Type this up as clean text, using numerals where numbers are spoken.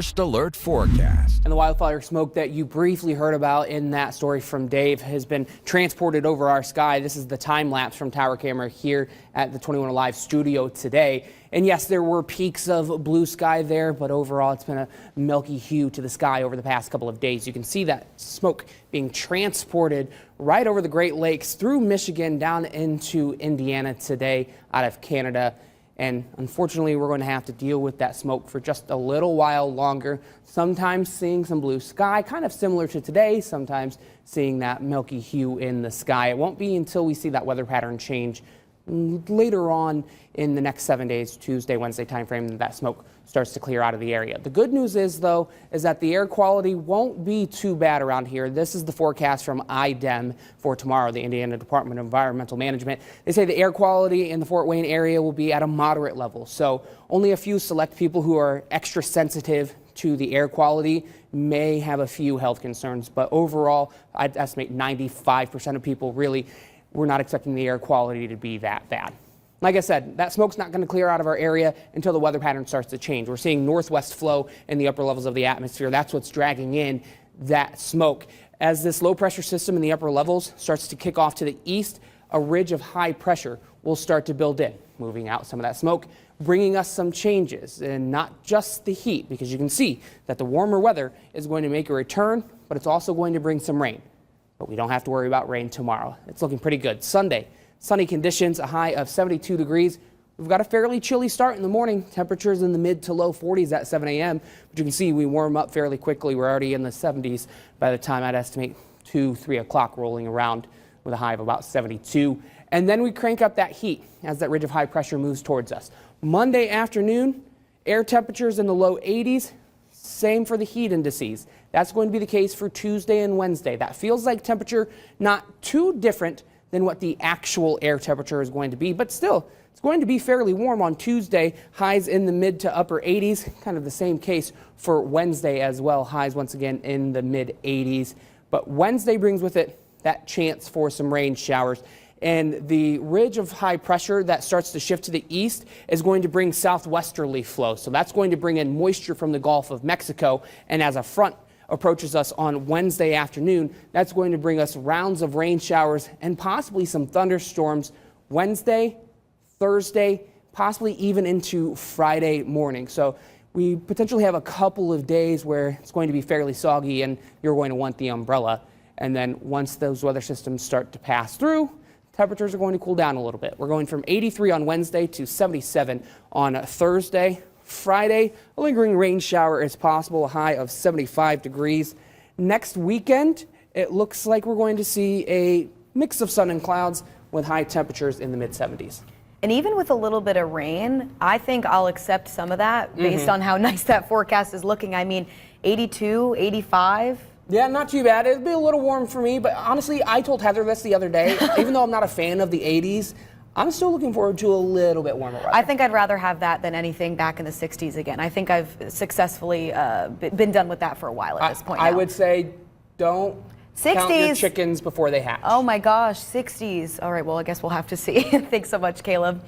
First alert forecast. And the wildfire smoke that you briefly heard about in that story from Dave has been transported over our sky. This is the time lapse from tower camera here at the 21Alive studio today. And yes, there were peaks of blue sky there, but overall it's been a milky hue to the sky over the past couple of days. You can see that smoke being transported right over the Great Lakes through Michigan down into Indiana today out of Canada. And unfortunately, we're going to have to deal with that smoke for just a little while longer. Sometimes seeing some blue sky, kind of similar to today, sometimes seeing that milky hue in the sky. It won't be until we see that weather pattern change later on in the next 7 days, Tuesday, Wednesday timeframe, that smoke starts to clear out of the area. The good news is, though, is that the air quality won't be too bad around here. This is the forecast from IDEM for tomorrow, the Indiana Department of Environmental Management. They say the air quality in the Fort Wayne area will be at a moderate level. So only a few select people who are extra sensitive to the air quality may have a few health concerns. But overall, I'd estimate 95% of people really, we're not expecting the air quality to be that bad. Like I said, that smoke's not going to clear out of our area until the weather pattern starts to change. We're seeing northwest flow in the upper levels of the atmosphere. That's what's dragging in that smoke. As this low pressure system in the upper levels starts to kick off to the east, a ridge of high pressure will start to build in, moving out some of that smoke, bringing us some changes, and not just the heat, because you can see that the warmer weather is going to make a return, but it's also going to bring some rain. But we don't have to worry about rain tomorrow. It's looking pretty good. Sunday, sunny conditions, a high of 72 degrees. We've got a fairly chilly start in the morning. Temperatures in the mid to low 40s at 7 a.m. But you can see we warm up fairly quickly. We're already in the 70s by the time I'd estimate 2, 3 o'clock rolling around with a high of about 72. And then we crank up that heat as that ridge of high pressure moves towards us. Monday afternoon, air temperatures in the low 80s. Same for the heat indices. That's going to be the case for Tuesday and Wednesday. That feels like temperature not too different than what the actual air temperature is going to be, but still, it's going to be fairly warm on Tuesday. Highs in the mid to upper 80s, kind of the same case for Wednesday as well. Highs once again in the mid 80s. But Wednesday brings with it that chance for some rain showers. And the ridge of high pressure that starts to shift to the east is going to bring southwesterly flow. So that's going to bring in moisture from the Gulf of Mexico. And as a front approaches us on Wednesday afternoon, that's going to bring us rounds of rain showers and possibly some thunderstorms Wednesday, Thursday, possibly even into Friday morning. So we potentially have a couple of days where it's going to be fairly soggy and you're going to want the umbrella. And then once those weather systems start to pass through, temperatures are going to cool down a little bit. We're going from 83 on Wednesday to 77 on Thursday. Friday, a lingering rain shower is possible, a high of 75 degrees. Next weekend, it looks like we're going to see a mix of sun and clouds with high temperatures in the mid-70s. And even with a little bit of rain, I think I'll accept some of that based on how nice that forecast is looking. I mean, 82, 85. Yeah, not too bad. It'd be a little warm for me, but honestly, I told Heather this the other day. Even though I'm not a fan of the 80s, I'm still looking forward to a little bit warmer weather. I think I'd rather have that than anything back in the 60s again. I think I've successfully been done with that for a while at this point now. I would say don't 60s. Count your chickens before they hatch. Oh my gosh, 60s. All right, well, I guess we'll have to see. Thanks so much, Caleb.